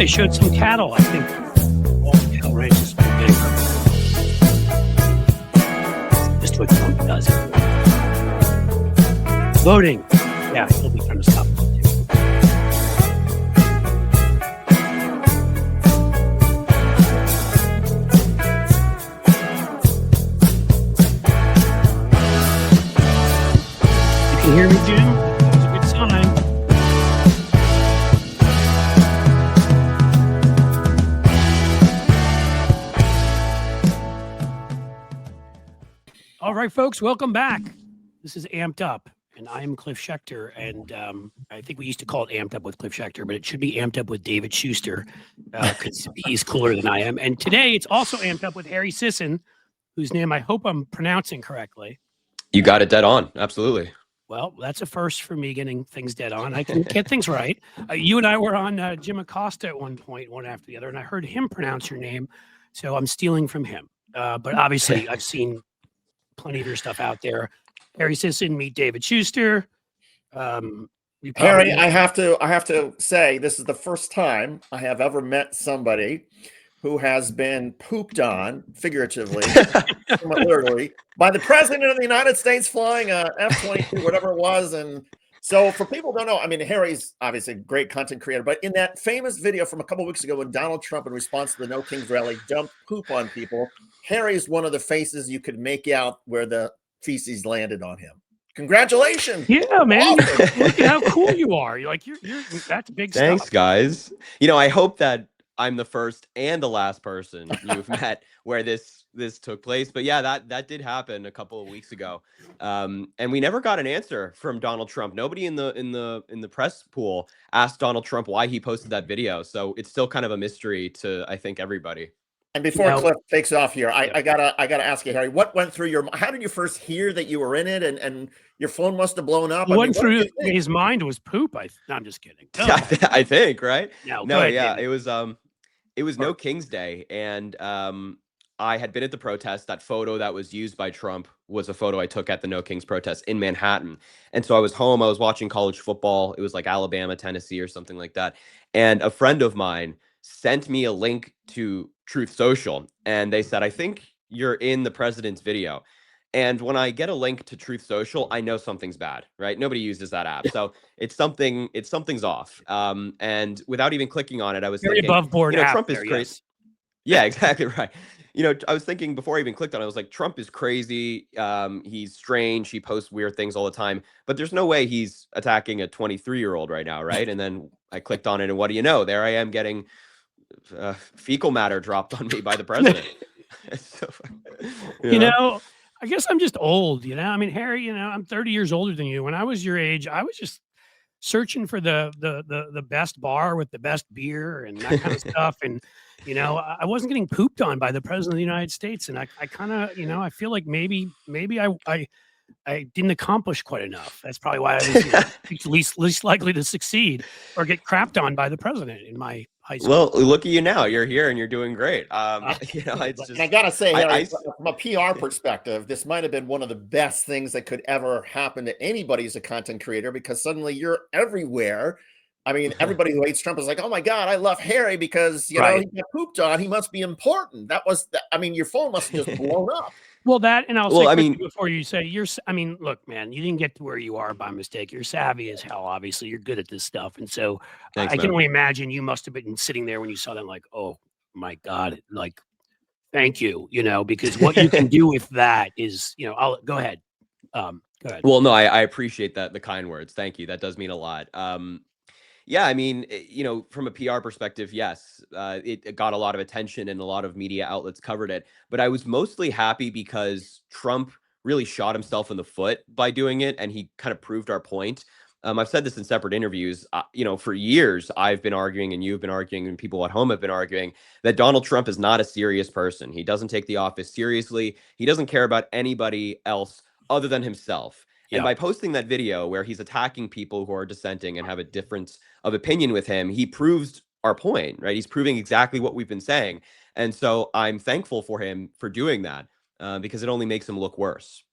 they showed some cattle. I think all the cattle ranches are getting just what Trump does. Voting. Yeah, he'll be trying to stop it. You can hear me, Jim? That's a good sign. All right, folks, welcome back. This is Amped Up, and I'm Cliff Shuster, and I think we used to call it Amped Up with Cliff Shuster, but it should be Amped Up with David Shuster, because he's cooler than I am. And today, it's also Amped Up with Harry Sisson, whose name I hope I'm pronouncing correctly. You got it dead on. Absolutely. Well, that's a first for me, getting things dead on. I can get things right. You and I were on Jim Acosta at one point, one after the other, and I heard him pronounce your name, so I'm stealing from him. But obviously, I've seen plenty of your stuff out there. Harry Sisson, meet David Shuster. Harry, I have to say, this is the first time I have ever met somebody who has been pooped on, figuratively, literally, by the president of the United States flying a F-22, whatever it was. And so for people who don't know, I mean, Harry's obviously a great content creator, but in that famous video from a couple of weeks ago when Donald Trump, in response to the No Kings rally, dumped poop on people, Harry's one of the faces you could make out where the feces landed on him. Congratulations. Yeah, man. Awesome. Look at how cool you are. You're that's big stuff. Thanks, guys. You know, I hope that I'm the first and the last person you've met where this took place. But yeah, that did happen a couple of weeks ago. And we never got an answer from Donald Trump. Nobody in the press pool asked Donald Trump why he posted that video. So it's still kind of a mystery to, I think, everybody. And before Cliff takes off here, I gotta ask you, Harry, what went through your? How did you first hear that you were in it, and your phone must have blown up? What went through his mind was poop. No, I'm just kidding. No. I think, right? No, yeah, it was No King's Day, and I had been at the protest. That photo that was used by Trump was a photo I took at the No Kings protest in Manhattan. And so I was home. I was watching college football. It was like Alabama, Tennessee, or something like that. And a friend of mine sent me a link to Truth Social, and they said, I think you're in the president's video. And when I get a link to Truth Social, I know something's bad, right? Nobody uses that app. So something's off. And without even clicking on it, I was very thinking, above board app Trump is crazy. Yes. Yeah, exactly right. I was thinking before I even clicked on it, I was like, Trump is crazy. He's strange. He posts weird things all the time, but there's no way he's attacking a 23-year-old right now, right? And then I clicked on it, and what do you know? There I am getting fecal matter dropped on me by the president. So, I guess I'm just old, I mean, Harry, I'm 30 years older than you. When I was your age, I was just searching for the best bar with the best beer and that kind of stuff. And, I wasn't getting pooped on by the president of the United States. And I kind of, I feel like maybe I didn't accomplish quite enough. That's probably why I was least likely to succeed or get crapped on by the president in my high school. Well, look at you now. You're here and you're doing great. It's just, I gotta say, Harry, from a PR perspective, this might have been one of the best things that could ever happen to anybody as a content creator, because suddenly you're everywhere. I mean, everybody who hates Trump is like, oh my God, I love Harry because he got pooped on. He must be important. Your phone must have just blown up. Well, that, and I'll say before you say look, man, you didn't get to where you are by mistake. You're savvy as hell. Obviously, you're good at this stuff. And so I can only imagine you must have been sitting there when you saw that, like, oh my God, like, thank you, because what you can do with that is, I'll go ahead. Go ahead. Well, no, I appreciate that. The kind words. Thank you. That does mean a lot. Yeah, I mean, from a PR perspective, yes, it got a lot of attention and a lot of media outlets covered it. But I was mostly happy because Trump really shot himself in the foot by doing it, and he kind of proved our point. I've said this in separate interviews. For years, I've been arguing, and you've been arguing, and people at home have been arguing that Donald Trump is not a serious person. He doesn't take the office seriously. He doesn't care about anybody else other than himself. And by posting that video where he's attacking people who are dissenting and have a difference of opinion with him, he proves our point, right? He's proving exactly what we've been saying. And so I'm thankful for him for doing that because it only makes him look worse.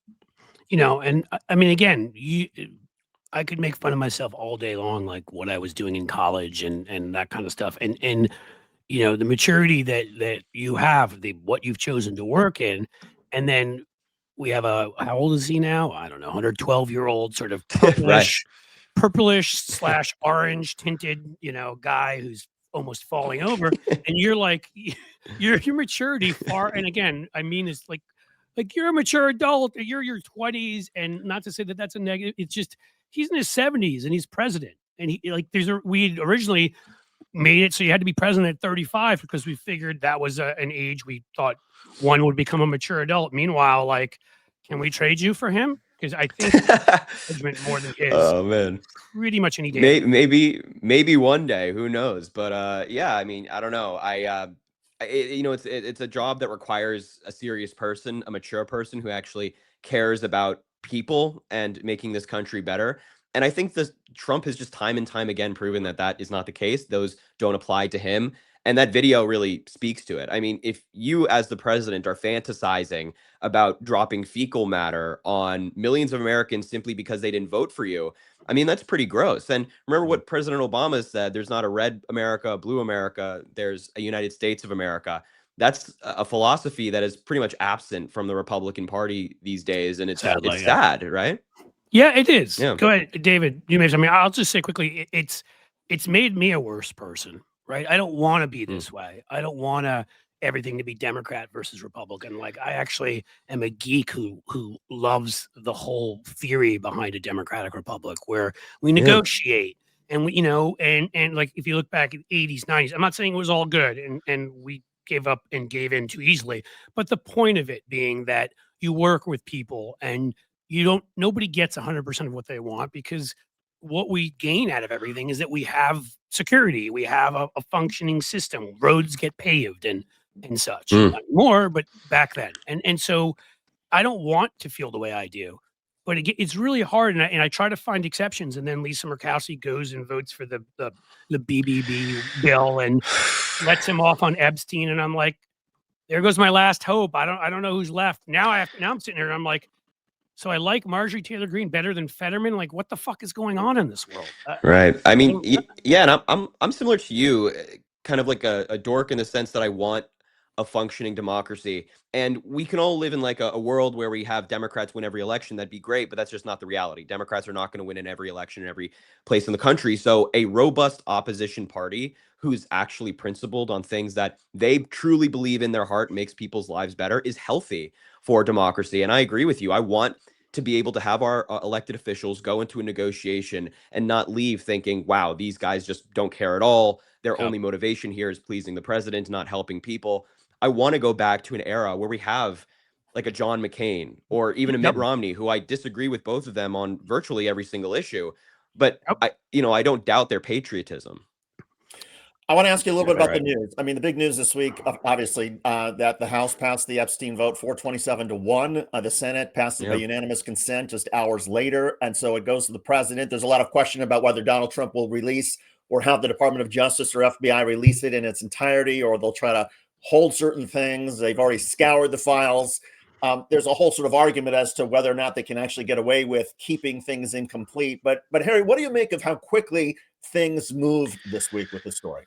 And I mean, again, I could make fun of myself all day long, like what I was doing in college and that kind of stuff. And you know, the maturity that you have, what you've chosen to work in, and then we have how old is he now? I don't know, 112-year-old sort of Right. purplish slash orange tinted, you know, guy who's almost falling over. And you're like, your maturity far, and again, I mean, it's like you're a mature adult, you're your 20s, and not to say that that's a negative, it's just he's in his 70s and he's president. And he like we originally made it so you had to be president at 35 because we figured that was an age we thought one would become a mature adult. Meanwhile, like, can we trade you for him? Because I think judgment more than his, Oh man. pretty much any day. Maybe one day, who knows? But yeah, I mean, I don't know. You know, it's a job that requires a serious person, a mature person who actually cares about people and making this country better. And I think this Trump has just time and time again proven that that is not the case. Those don't apply to him. And that video really speaks to it. I mean, if you as the president are fantasizing about dropping fecal matter on millions of Americans simply because they didn't vote for you, I mean, that's pretty gross. And remember what President Obama said, there's not a red America, a blue America, there's a United States of America. That's a philosophy that is pretty much absent from the Republican Party these days. And it's Sadly, it's yeah. sad, right? Yeah, it is. Yeah. Go ahead, David. You may. I mean, I'll just say quickly, it's made me a worse person, right? I don't want to be this way. I don't want everything to be Democrat versus Republican. Like, I actually am a geek who loves the whole theory behind a democratic republic where we negotiate and we, you know, and like if you look back at 80s, 90s, I'm not saying it was all good and we gave up and gave in too easily, but the point of it being that you work with people and nobody gets 100% of what they want, because what we gain out of everything is that we have security, we have a functioning system, roads get paved and such. Not more, but back then. And so I don't want to feel the way I do, but it's really hard. And I try to find exceptions. And then Lisa Murkowski goes and votes for the BBB bill and lets him off on Epstein. And I'm like, there goes my last hope. I don't know who's left. Now I'm sitting here and I'm like, so I like Marjorie Taylor Greene better than Fetterman. Like, what the fuck is going on in this world? Right. I mean, yeah, and I'm similar to you, kind of like a dork in the sense that I want a functioning democracy, and we can all live in like a world where we have Democrats win every election. That'd be great, but that's just not the reality. Democrats are not going to win in every election in every place in the country. So a robust opposition party who's actually principled on things that they truly believe in their heart makes people's lives better is healthy for democracy. And I agree with you. I want to be able to have our elected officials go into a negotiation and not leave thinking, wow, these guys just don't care at all. Their only motivation here is pleasing the president, not helping people. I want to go back to an era where we have like a John McCain or even a Mitt Romney, who I disagree with both of them on virtually every single issue. But I don't doubt their patriotism. I want to ask you a little bit about the news. I mean, the big news this week, obviously, that the House passed the Epstein vote 427-1. The Senate passed it by unanimous consent just hours later. And so it goes to the president. There's a lot of question about whether Donald Trump will release or have the Department of Justice or FBI release it in its entirety, or they'll try to hold certain things. They've already scoured the files. There's a whole sort of argument as to whether or not they can actually get away with keeping things incomplete. But Harry, what do you make of how quickly things moved this week with this story?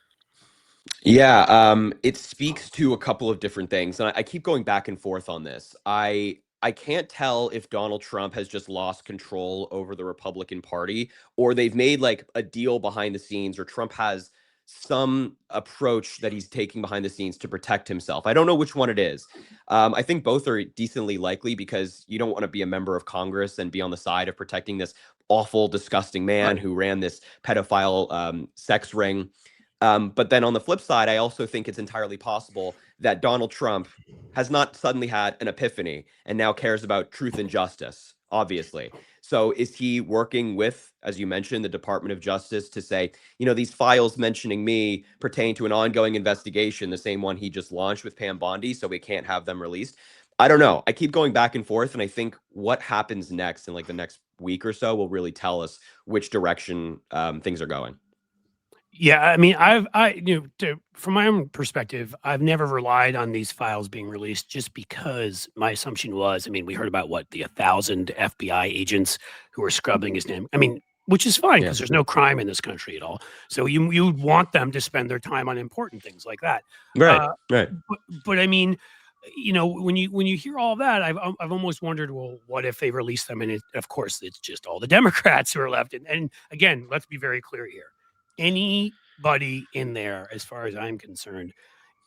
Yeah, it speaks to a couple of different things, and I keep going back and forth on this. I can't tell if Donald Trump has just lost control over the Republican Party, or they've made like a deal behind the scenes, or Trump has some approach that he's taking behind the scenes to protect himself. I don't know which one it is. I think both are decently likely, because you don't want to be a member of Congress and be on the side of protecting this awful, disgusting man who ran this pedophile sex ring. But then on the flip side, I also think it's entirely possible that Donald Trump has not suddenly had an epiphany and now cares about truth and justice, obviously. So is he working with, as you mentioned, the Department of Justice to say, these files mentioning me pertain to an ongoing investigation, the same one he just launched with Pam Bondi, so we can't have them released? I don't know. I keep going back and forth, and I think what happens next in like the next week or so will really tell us which direction things are going. Yeah, I mean, from my own perspective, I've never relied on these files being released, just because my assumption was, I mean, we heard about the 1,000 FBI agents who were scrubbing his name. I mean, which is fine Yeah. because there's no crime in this country at all. So you would want them to spend their time on important things like that. Right. Right. But I mean, you know, when you hear all that, I've almost wondered, well, what if they release them? And of course, it's just all the Democrats who are left. And again, let's be very clear here. Anybody in there, as far as I'm concerned,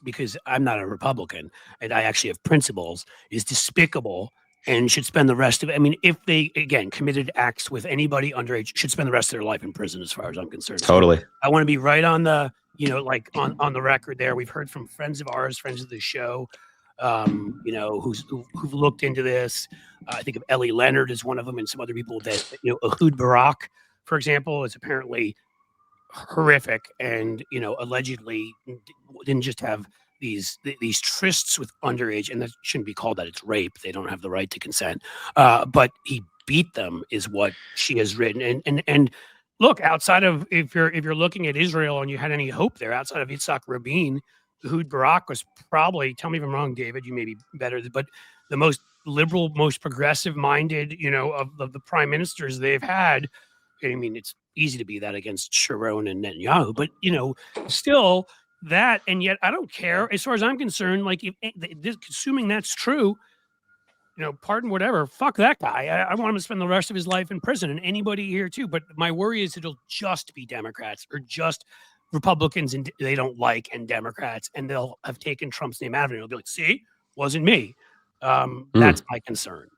because I'm not a Republican and I actually have principles, is despicable and should spend the rest of it. I mean, if they, again, committed acts with anybody underage, should spend the rest of their life in prison, as far as I'm concerned. Totally. So I want to be right on the, you know, like on the record there. We've heard from friends of ours, friends of the show, you know, who've looked into this. I think of Ellie Leonard as one of them, and some other people that, you know, Ehud Barak, for example, is apparently horrific and, you know, allegedly didn't just have these trysts with underage, and that shouldn't be called that. It's rape. They don't have the right to consent. But he beat them, is what she has written. And look, outside of, if you're looking at Israel and you had any hope there, outside of Yitzhak Rabin, Ehud Barak was probably, tell me if I'm wrong, David, you may be better, but the most liberal, most progressive minded, you know, of the prime ministers they've had. I mean, it's easy to be that against Sharon and Netanyahu, but, you know, still that. And yet I don't care, as far as I'm concerned. Like, if assuming that's true, you know, pardon whatever, fuck that guy. I want him to spend the rest of his life in prison, and anybody here too. But my worry is it'll just be Democrats or just Republicans and they don't like, and Democrats, and they'll have taken Trump's name out of it. It'll be like, see, wasn't me. That's my concern.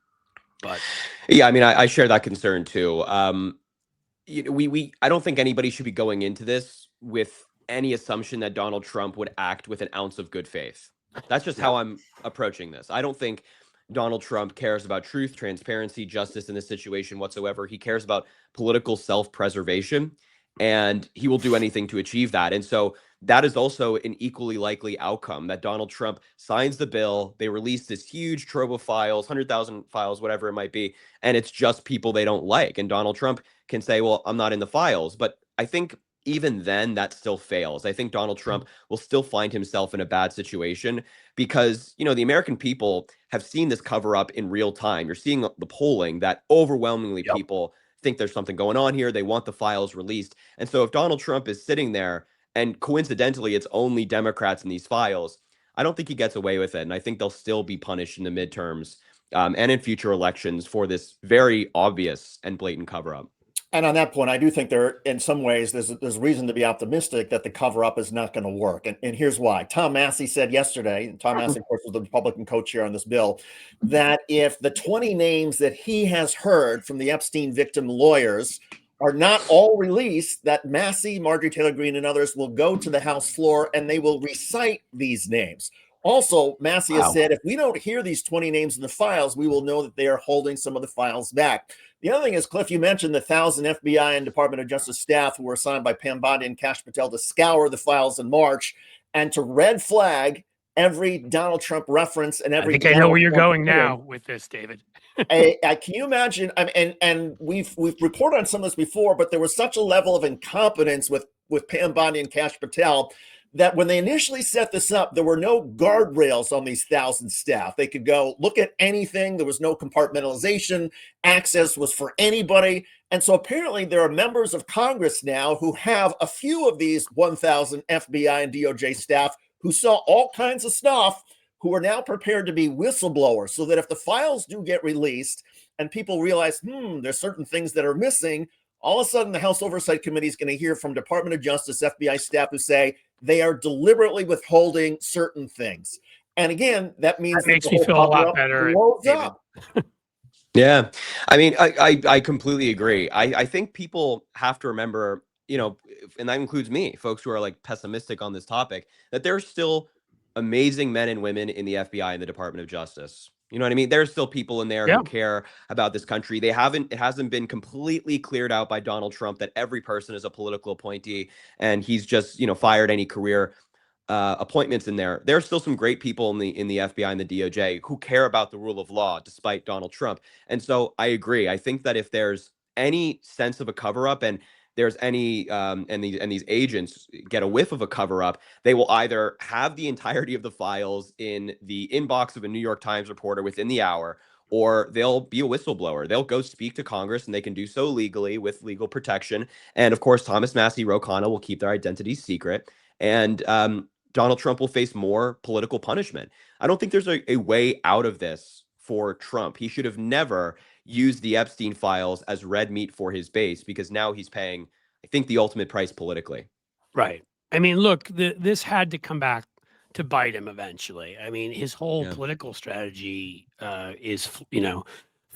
But yeah, I mean, I share that concern too. You know, I don't think anybody should be going into this with any assumption that Donald Trump would act with an ounce of good faith. That's just how I'm approaching this. I don't think Donald Trump cares about truth, transparency, justice in this situation whatsoever. He cares about political self-preservation, and he will do anything to achieve that. And so that is also an equally likely outcome, that Donald Trump signs the bill. They release this huge trove of files, 100,000 files, whatever it might be, and it's just people they don't like. And Donald Trump can say, well, I'm not in the files. But I think even then that still fails. I think Donald Trump will still find himself in a bad situation because, you know, the American people have seen this cover up in real time. You're seeing the polling that overwhelmingly people think there's something going on here. They want the files released. And so if Donald Trump is sitting there and coincidentally it's only Democrats in these files, I don't think he gets away with it. And I think they'll still be punished in the midterms and in future elections for this very obvious and blatant cover up. And on that point, I do think there, in some ways, there's reason to be optimistic that the cover-up is not going to work. And here's why. Tom Massey said yesterday, and Tom Massey, of course, was the Republican co-chair on this bill, that if the 20 names that he has heard from the Epstein victim lawyers are not all released, that Massey, Marjorie Taylor Greene, and others will go to the House floor and they will recite these names. Also, Massey has said, if we don't hear these 20 names in the files, we will know that they are holding some of the files back. The other thing is, Cliff, you mentioned the 1,000 FBI and Department of Justice staff who were assigned by Pam Bondi and Kash Patel to scour the files in March and to red flag every Donald Trump reference and every. I think I know where you're going now with this, David. Can you imagine? I mean, and we've reported on some of this before, but there was such a level of incompetence with Pam Bondi and Kash Patel that when they initially set this up, there were no guardrails on these 1,000 staff. They could go look at anything. There was no compartmentalization. Access was for anybody. And so apparently there are members of Congress now who have a few of these 1,000 FBI and DOJ staff who saw all kinds of stuff, who are now prepared to be whistleblowers, so that if the files do get released and people realize, there's certain things that are missing, all of a sudden the House Oversight Committee is going to hear from Department of Justice, FBI staff who say they are deliberately withholding certain things. And again, that means that makes me feel a lot better. Yeah. I mean, I completely agree. I think people have to remember, you know, and that includes me, folks who are like pessimistic on this topic, that there's still amazing men and women in the FBI and the Department of Justice. You know what I mean? There's still people in there who care about this country. It hasn't been completely cleared out by Donald Trump that every person is a political appointee and he's just, you know, fired any career appointments in there. There are still some great people in the FBI and the DOJ who care about the rule of law despite Donald Trump. And so I agree. I think that if there's any sense of a cover up and there's any and these agents get a whiff of a cover up, they will either have the entirety of the files in the inbox of a New York Times reporter within the hour, or they'll be a whistleblower. They'll go speak to Congress, and they can do so legally with legal protection. And of course, Thomas Massey Ro Khanna will keep their identities secret. And Donald Trump will face more political punishment. I don't think there's a way out of this for Trump. He should have never used the Epstein files as red meat for his base, because now he's paying, I think, the ultimate price politically. Right. I mean, look, this had to come back to bite him eventually. I mean, his whole political strategy is,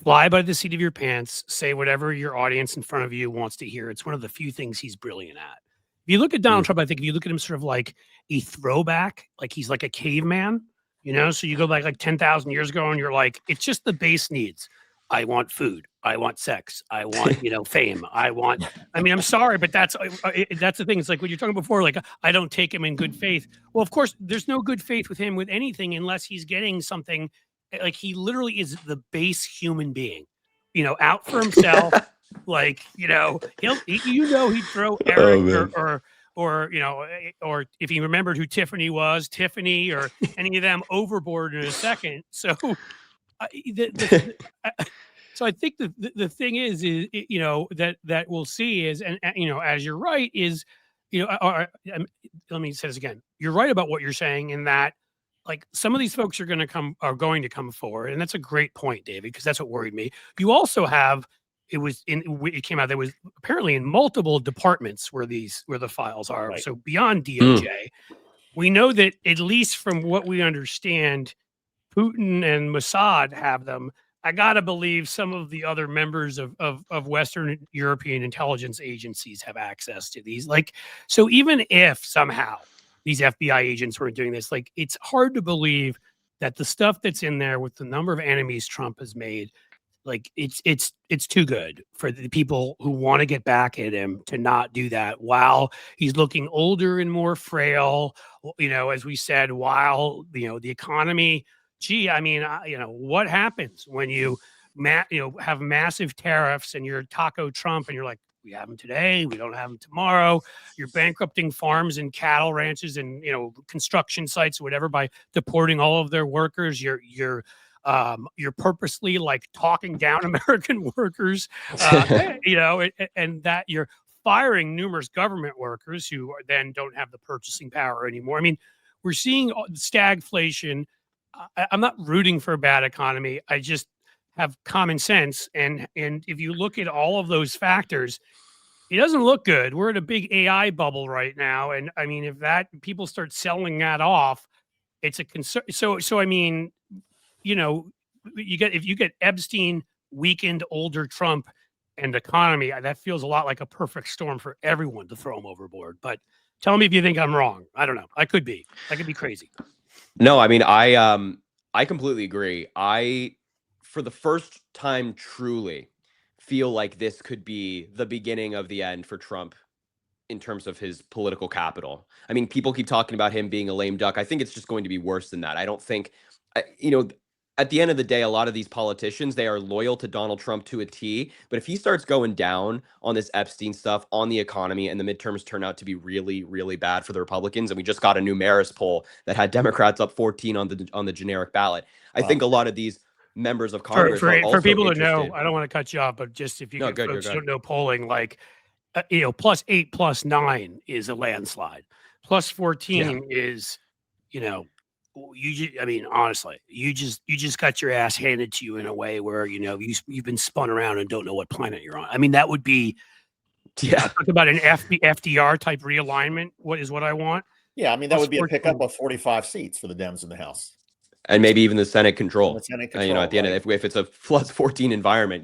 fly by the seat of your pants, say whatever your audience in front of you wants to hear. It's one of the few things he's brilliant at. If you look at Donald Trump, I think if you look at him sort of like a throwback, like he's like a caveman, so you go back like 10,000 years ago and you're like, it's just the base needs. I want food. I want sex. I want, fame. I mean, I'm sorry, but that's the thing. It's like what you're talking before, like, I don't take him in good faith. Well, of course, there's no good faith with him with anything unless he's getting something. Like, he literally is the base human being, out for himself. Like, he'd throw Eric or if he remembered who Tiffany was, Tiffany or any of them overboard in a second. So, so I think the thing is that we'll see is, and as you're right, is, let me say this again. You're right about what you're saying in that, like, some of these folks are going to come forward, and that's a great point, David, because that's what worried me. You also have, it came out, there was apparently in multiple departments where the files are. Right. So beyond DOJ, we know that, at least from what we understand, Putin and Mossad have them. I gotta believe some of the other members of Western European intelligence agencies have access to these. Like, so even if somehow these FBI agents were doing this, like, it's hard to believe that the stuff that's in there with the number of enemies Trump has made, like, it's too good for the people who want to get back at him to not do that while he's looking older and more frail, as we said, while, the economy. Gee, I mean, what happens when you have massive tariffs and you're Taco Trump and you're like, we have them today, we don't have them tomorrow. You're bankrupting farms and cattle ranches and, construction sites or whatever by deporting all of their workers. You're purposely, like, talking down American workers, and that you're firing numerous government workers who then don't have the purchasing power anymore. I mean, we're seeing stagflation. I'm not rooting for a bad economy. I just have common sense. And if you look at all of those factors, it doesn't look good. We're in a big AI bubble right now. And I mean, if people start selling that off, it's a concern. So I mean, if you get Epstein, weakened, older Trump, and economy, that feels a lot like a perfect storm for everyone to throw him overboard. But tell me if you think I'm wrong. I don't know. I could be crazy. No, I mean, I completely agree. I, for the first time, truly feel like this could be the beginning of the end for Trump in terms of his political capital. I mean, people keep talking about him being a lame duck. I think it's just going to be worse than that. I don't think, at the end of the day, a lot of these politicians, they are loyal to Donald Trump to a T. But if he starts going down on this Epstein stuff, on the economy, and the midterms turn out to be really, really bad for the Republicans, and we just got a new Marist poll that had Democrats up 14 on the generic ballot, I think a lot of these members of Congress are also for people interested. To know, I don't want to cut you off, but just if you folks don't know polling, like, +8, +9 is a landslide. +14 is, honestly, you just got your ass handed to you in a way where, you've been spun around and don't know what planet you're on. I mean, that would be, talk about an FDR type realignment. What I want. Yeah, I mean, that would be a pickup of 45 seats for the Dems in the House. And maybe even the Senate control. At the end of if it's a +14 environment,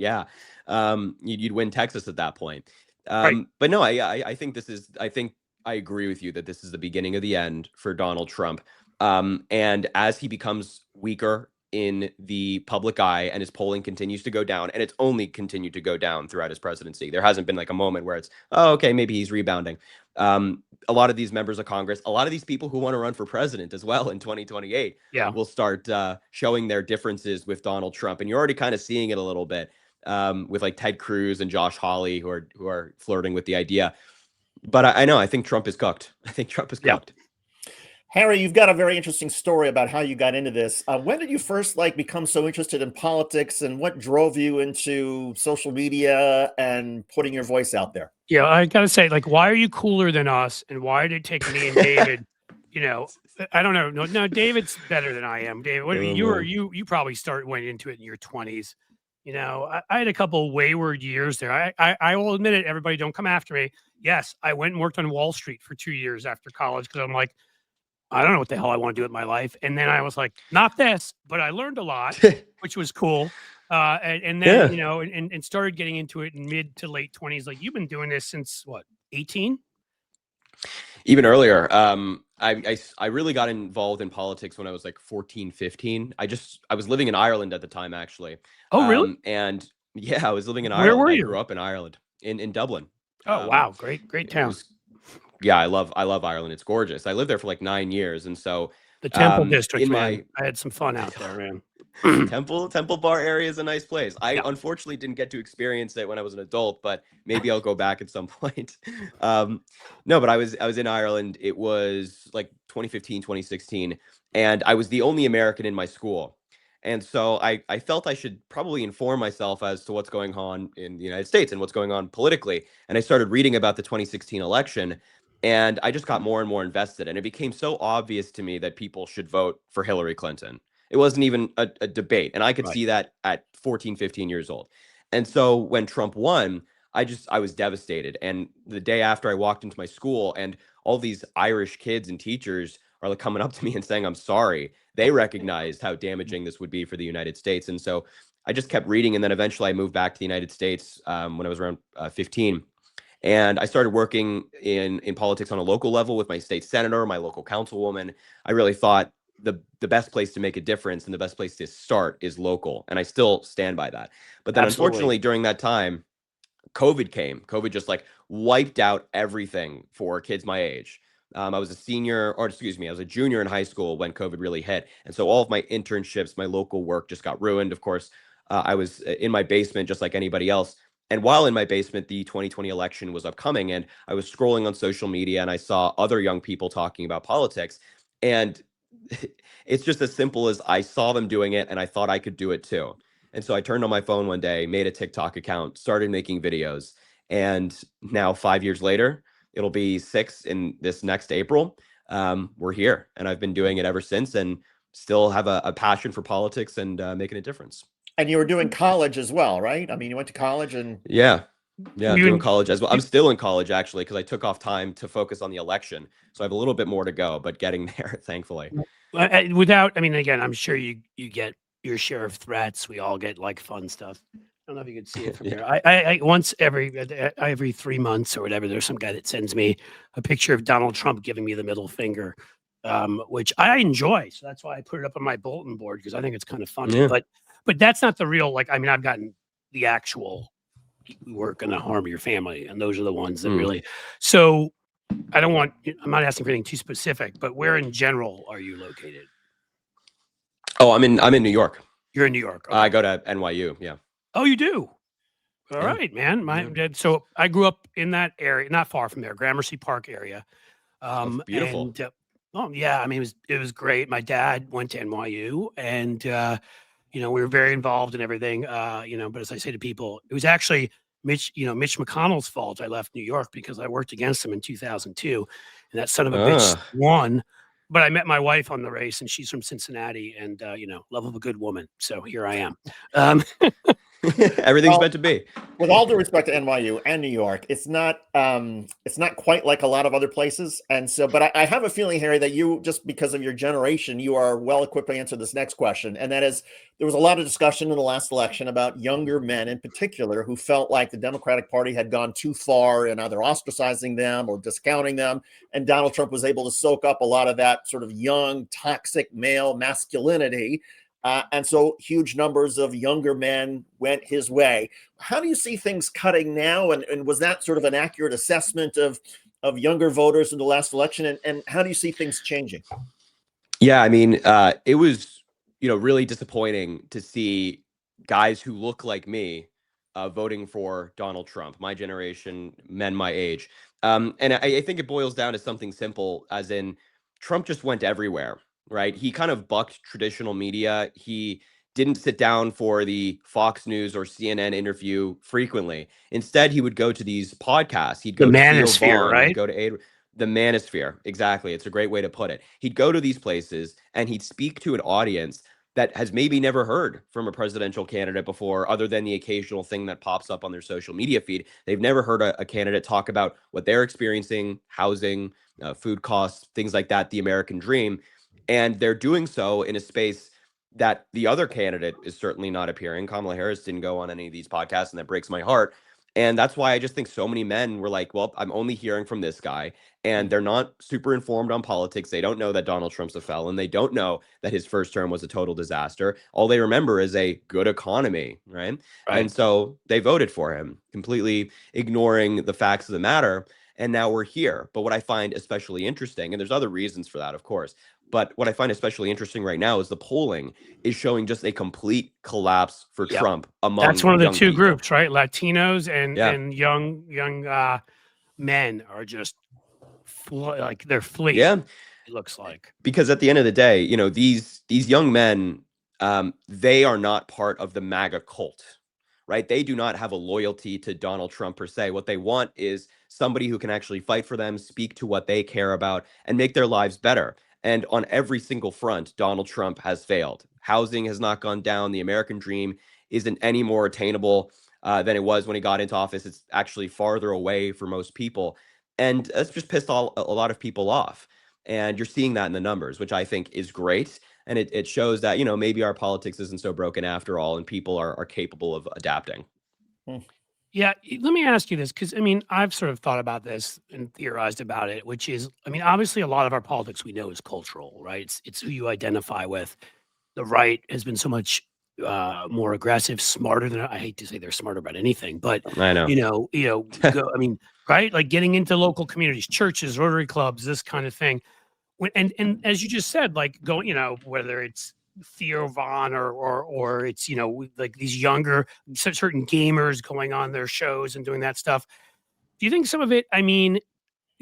you'd win Texas at that point. But no, I think I agree with you that this is the beginning of the end for Donald Trump. And as he becomes weaker in the public eye and his polling continues to go down, and it's only continued to go down throughout his presidency, there hasn't been like a moment where it's, oh, okay, maybe he's rebounding. A lot of these members of Congress, a lot of these people who want to run for president as well in 2028 will start showing their differences with Donald Trump. And you're already kind of seeing it a little bit with like Ted Cruz and Josh Hawley who are flirting with the idea. But I think Trump is cooked. I think Trump is cooked. Harry, you've got a very interesting story about how you got into this. When did you first become so interested in politics, and what drove you into social media and putting your voice out there? Yeah, I gotta say, like, why are you cooler than us, and why did it take me and David, you know, I don't know. No, David's better than I am. David, what Oh, you were man. you probably went into it in your 20s. I had a couple wayward years there. I will admit it, everybody don't come after me. Yes, I went and worked on Wall Street for 2 years after college because I'm like, I don't know what the hell I want to do with my life. And then I was like, not this, but I learned a lot, which was cool. And then, Yeah. and started getting into it in mid to late 20s. Like, you've been doing this since what, 18? Even earlier. I really got involved in politics when I was like 14, 15. I was living in Ireland at the time, actually. Oh, really? And yeah, I was living in Where Ireland. were I you? grew up in Ireland, in Dublin. Oh, wow. Great It town. was, yeah, I love Ireland. It's gorgeous. I lived there for like 9 years. And so, The Temple in District, man. my I had some fun out there, man. Temple Bar area is a nice place. I Yeah. unfortunately didn't get to experience it when I was an adult, but maybe I'll go back at some point. Um, no, but I was in Ireland. It was like 2015, 2016, and I was the only American in my school. And so I felt I should probably inform myself as to what's going on in the United States and what's going on politically. And I started reading about the 2016 election, and I just got more and more invested. And it became so obvious to me that people should vote for Hillary Clinton. It wasn't even a debate. And I could Right. see that at 14, 15 years old. And so when Trump won, I was devastated. And the day after, I walked into my school, and all these Irish kids and teachers are like coming up to me and saying, I'm sorry. They recognized how damaging this would be for the United States. And so I just kept reading. And then eventually I moved back to the United States when I was around 15. And I started working in politics on a local level with my state senator, my local councilwoman. I really thought the best place to make a difference and the best place to start is local, and I still stand by that. But then, Absolutely. unfortunately, during that time, COVID came. COVID just like wiped out everything for kids my age. I was a senior, or excuse me, I was a junior in high school when COVID really hit, and so all of my internships, my local work, just got ruined. Of course, I was in my basement just like anybody else. And while in my basement, the 2020 election was upcoming, and I was scrolling on social media, and I saw other young people talking about politics, and it's just as simple as I saw them doing it, and I thought I could do it too. And so I turned on my phone one day, made a TikTok account, started making videos. And now, 5 years later, it'll be 6 in this next April. We're here. And I've been doing it ever since, and still have a passion for politics and making a difference. And you were doing college as well, right? I mean, you went to college and Yeah. Yeah. You Doing and college as well. I'm still in college, actually, because I took off time to focus on the election. So I have a little bit more to go, but getting there, thankfully. without, I mean, again, I'm sure you get your share of threats. We all get like fun stuff. I don't know if you could see it from Yeah. here. I once every 3 months or whatever, there's some guy that sends me a picture of Donald Trump giving me the middle finger, which I enjoy. So that's why I put it up on my bulletin board, because I think it's kind of funny. Yeah. But that's not the real, like, I mean, I've gotten the actual work going to harm your family, and those are the ones that really. So I'm not asking for anything too specific, but where in general are you located? Oh, I'm in New York. You're in New York. Okay. I go to NYU. Yeah. Oh, you do? All Yeah. right, man. Yeah. So I grew up in that area, not far from there, Gramercy Park area. Beautiful. And oh yeah, I mean, it was great. My dad went to NYU, and we were very involved in everything. But as I say to people, it was actually Mitch McConnell's fault I left New York, because I worked against him in 2002, and that son of a bitch won. But I met my wife on the race, and she's from Cincinnati, and love of a good woman. So here I am. Everything's meant to be. With all due respect to NYU and New York, it's not quite like a lot of other places. And so, but I have a feeling, Harry, that you, just because of your generation, you are well equipped to answer this next question. And that is, there was a lot of discussion in the last election about younger men in particular who felt like the Democratic Party had gone too far in either ostracizing them or discounting them. And Donald Trump was able to soak up a lot of that sort of young, toxic male masculinity. And so huge numbers of younger men went his way. How do you see things cutting now? And was that sort of an accurate assessment of younger voters in the last election? And how do you see things changing? Yeah, I mean, it was, really disappointing to see guys who look like me voting for Donald Trump, my generation, men my age. And I think it boils down to something simple, as in, Trump just went everywhere, right? He kind of bucked traditional media. He didn't sit down for the Fox News or CNN interview frequently. Instead, he would go to these podcasts. He'd The go to Theo manosphere, Vaughn. He'd right? go to the manosphere. Exactly. It's a great way to put it. He'd go to these places and he'd speak to an audience that has maybe never heard from a presidential candidate before, other than the occasional thing that pops up on their social media feed. They've never heard a candidate talk about what they're experiencing, housing, food costs, things like that, the American dream. And they're doing so in a space that the other candidate is certainly not appearing. Kamala Harris didn't go on any of these podcasts, and that breaks my heart. And that's why I just think so many men were like, well, I'm only hearing from this guy. And they're not super informed on politics. They don't know that Donald Trump's a felon. They don't know that his first term was a total disaster. All they remember is a good economy, right? And so they voted for him, completely ignoring the facts of the matter. And now we're here. But what I find especially interesting, and there's other reasons for that, of course, but what I find especially interesting right now is the polling is showing just a complete collapse for Trump among That's one of the young two people. groups, right? Latinos and young men are just like they're fleeing. Yeah, it looks like. Because at the end of the day, you know, these young men, they are not part of the MAGA cult, right? They do not have a loyalty to Donald Trump per se. What they want is somebody who can actually fight for them, speak to what they care about, and make their lives better. And on every single front, Donald Trump has failed. Housing has not gone down. The American dream isn't any more attainable than it was when he got into office. It's actually farther away for most people. And that's just pissed a lot of people off. And you're seeing that in the numbers, which I think is great. And it shows that, you know, maybe our politics isn't so broken after all, and people are capable of adapting. Yeah, let me ask you this, because I mean, I've sort of thought about this and theorized about it, which is, I mean, obviously a lot of our politics we know is cultural, right? It's who you identify with. The right has been so much more aggressive, smarter than, I hate to say they're smarter about anything, but I know. I mean, right? Like getting into local communities, churches, Rotary clubs, this kind of thing. And as you just said, like going, whether it's Theo Vaughn or it's, like these younger certain gamers going on their shows and doing that stuff. Do you think some of it, I mean,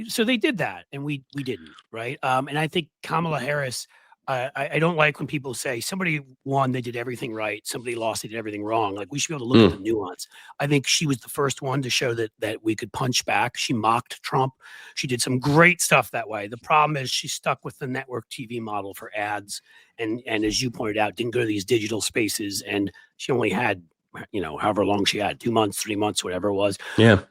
so they did that and we didn't, right? And I think Kamala Harris, I don't like when people say somebody won, they did everything right. Somebody lost, they did everything wrong. Like we should be able to look at the nuance. I think she was the first one to show that we could punch back. She mocked Trump. She did some great stuff that way. The problem is she stuck with the network TV model for ads. And as you pointed out, didn't go to these digital spaces. And she only had, however long she had, 2 months, 3 months, whatever it was. Yeah.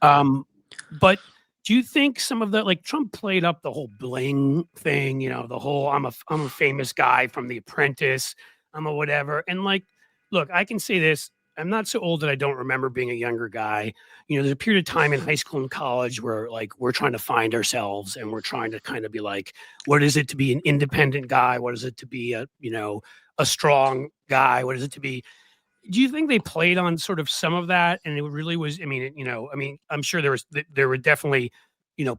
But do you think some of the, like Trump played up the whole bling thing, the whole I'm a famous guy from The Apprentice, I'm a whatever. And like, look, I can say this. I'm not so old that I don't remember being a younger guy. There's a period of time in high school and college where like we're trying to find ourselves and we're trying to kind of be like, what is it to be an independent guy? What is it to be a strong guy? What is it to be? Do you think they played on sort of some of that? And it really was, I'm sure there were definitely,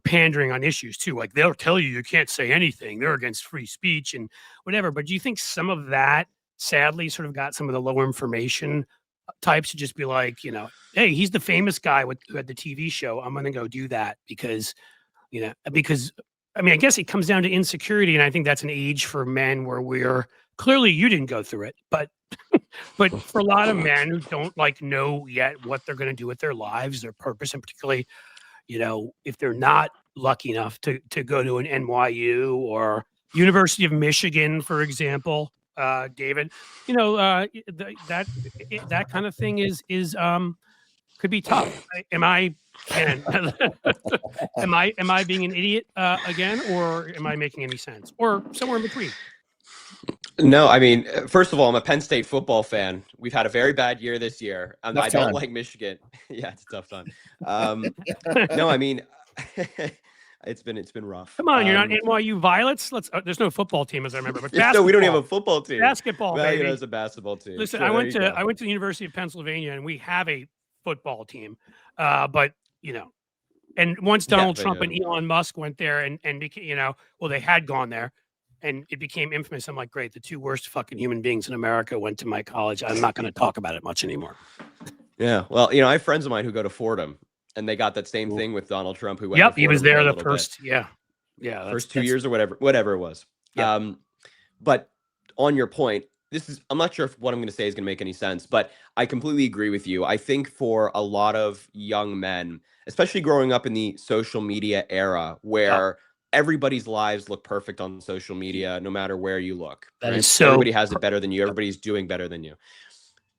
pandering on issues too. Like they'll tell you can't say anything. They're against free speech and whatever. But do you think some of that sadly sort of got some of the lower information types to just be like, hey, he's the famous guy who had the TV show. I'm going to go do that because I guess it comes down to insecurity. And I think that's an age for men where clearly you didn't go through it, but for a lot of men who don't know yet what they're going to do with their lives, their purpose, and particularly, if they're not lucky enough to go to an NYU or University of Michigan, for example, David, that kind of thing is could be tough. Am I being an idiot again, or am I making any sense, or somewhere in between? No, I mean, first of all, I'm a Penn State football fan. We've had a very bad year this year. I don't like Michigan. Yeah, it's a tough time. No, I mean, it's been rough. Come on, you're not NYU Violets. There's no football team as I remember, but basketball. No, we don't have a football team. Basketball, well, baby. It's a basketball team. Listen, I went to the University of Pennsylvania, and we have a football team. But and once Donald Trump and Elon Musk went there and became, they had gone there. And it became infamous. I'm like, great, the two worst fucking human beings in America went to my college. I'm not going to talk about it much anymore. Yeah. Well, I have friends of mine who go to Fordham, and they got that same thing with Donald Trump, who went to Fordham he was there the bit. first. Yeah. Yeah, first 2 years or whatever it was. Yeah. But on your point, I'm not sure if what I'm going to say is going to make any sense, but I completely agree with you. I think for a lot of young men, especially growing up in the social media era where everybody's lives look perfect on social media, no matter where you look, That right? is so Everybody has it better than you. Everybody's doing better than you.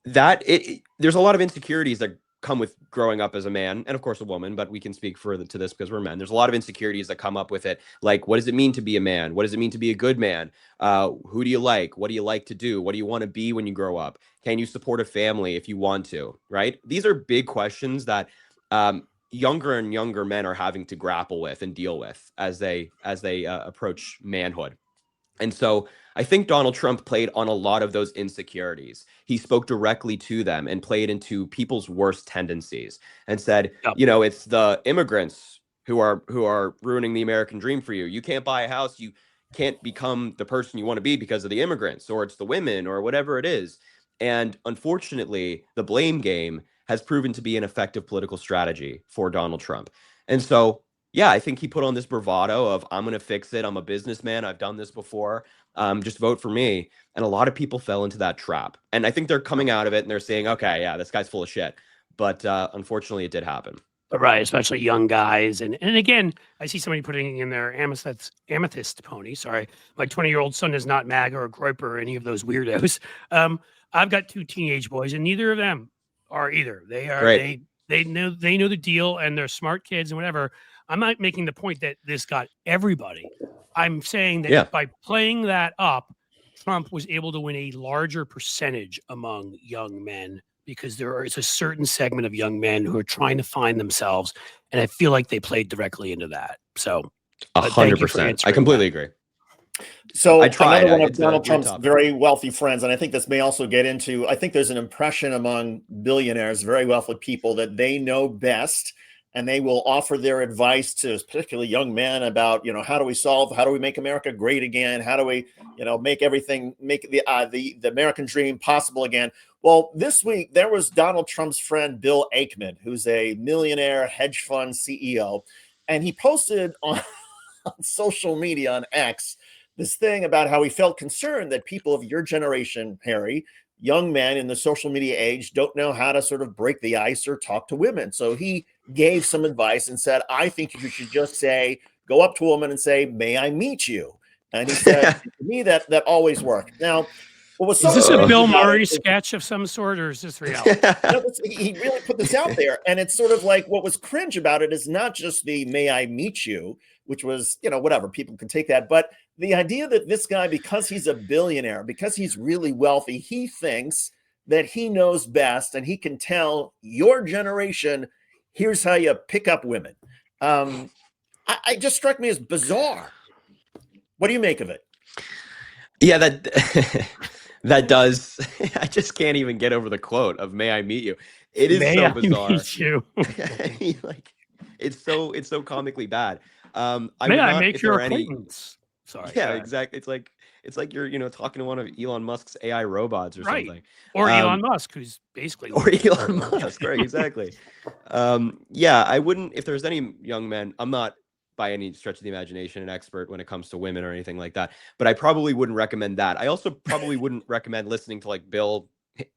There's a lot of insecurities that come with growing up as a man and of course a woman, but we can speak further to this because we're men. There's a lot of insecurities that come up with it. Like, what does it mean to be a man? What does it mean to be a good man? Who do you like? What do you like to do? What do you want to be when you grow up? Can you support a family if you want to? Right? These are big questions that younger and younger men are having to grapple with and deal with as they approach manhood. And so I think Donald Trump played on a lot of those insecurities. He spoke directly to them and played into people's worst tendencies and said, it's the immigrants who are ruining the American dream for you. You can't buy a house. You can't become the person you want to be because of the immigrants, or it's the women, or whatever it is. And unfortunately, the blame game has proven to be an effective political strategy for Donald Trump. And so yeah, I think he put on this bravado of, I'm going to fix it. I'm a businessman. I've done this before. Just vote for me. And a lot of people fell into that trap. And I think they're coming out of it and they're saying, okay, yeah, this guy's full of shit. But unfortunately, it did happen. Right, especially young guys. And again, I see somebody putting in their amethyst pony. Sorry, my 20-year-old son is not MAGA or Groiper or any of those weirdos. I've got 2 teenage boys, and neither of them are either. They are Great. they know the deal, and they're smart kids and whatever. I'm not making the point that this got everybody. I'm saying that by playing that up, Trump was able to win a larger percentage among young men because there is a certain segment of young men who are trying to find themselves, and I feel like they played directly into that. So, 100%. I completely agree. So another one of Donald Trump's very wealthy friends, and I think this may also get into, I think there's an impression among billionaires, very wealthy people, that they know best, and they will offer their advice to particularly young men about, how do we make America great again? How do we, make the American dream possible again? Well, this week there was Donald Trump's friend, Bill Ackman, who's a millionaire hedge fund CEO. And he posted on social media on X this thing about how he felt concerned that people of your generation, Harry, young men in the social media age, don't know how to sort of break the ice or talk to women. So he gave some advice and said, I think you should just go up to a woman and say, may I meet you? And he said, to me, that always worked. Now, what was is this a Bill Murray sketch of some sort, or is this reality? He really put this out there. And it's sort of like, what was cringe about it is not just the may I meet you, which was, whatever, people can take that. But the idea that this guy, because he's a billionaire, because he's really wealthy, he thinks that he knows best and he can tell your generation, here's how you pick up women. I just struck me as bizarre. What do you make of it? Yeah, that does. I just can't even get over the quote of "May I meet you." It is so bizarre. Meet you. Like, it's so comically bad. May I make your acquaintance? Sorry. Yeah, exactly. It's like you're talking to one of Elon Musk's AI robots or something, or Elon Musk, who's basically Elon Musk, right? Exactly. Yeah, I wouldn't. If there's any young men, I'm not by any stretch of the imagination an expert when it comes to women or anything like that, but I probably wouldn't recommend that. I also probably wouldn't recommend listening to like Bill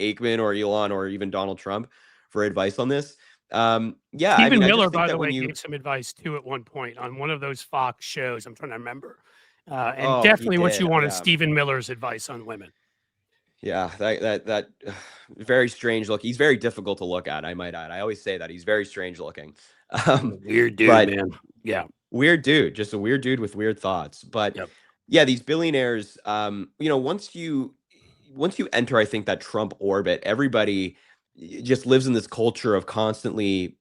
Ackman or Elon or even Donald Trump for advice on this. Yeah, Stephen Miller, by the way, gave some advice too at one point on one of those Fox shows. I'm trying to remember, and definitely what you wanted Stephen Miller's advice on women. Yeah, that very strange look. He's very difficult to look at, I might add. I always say that he's very strange looking. Weird dude, man. Yeah, weird dude, just a weird dude with weird thoughts. But yeah, these billionaires, once you enter, I think, that Trump orbit, everybody just lives in this culture of constantly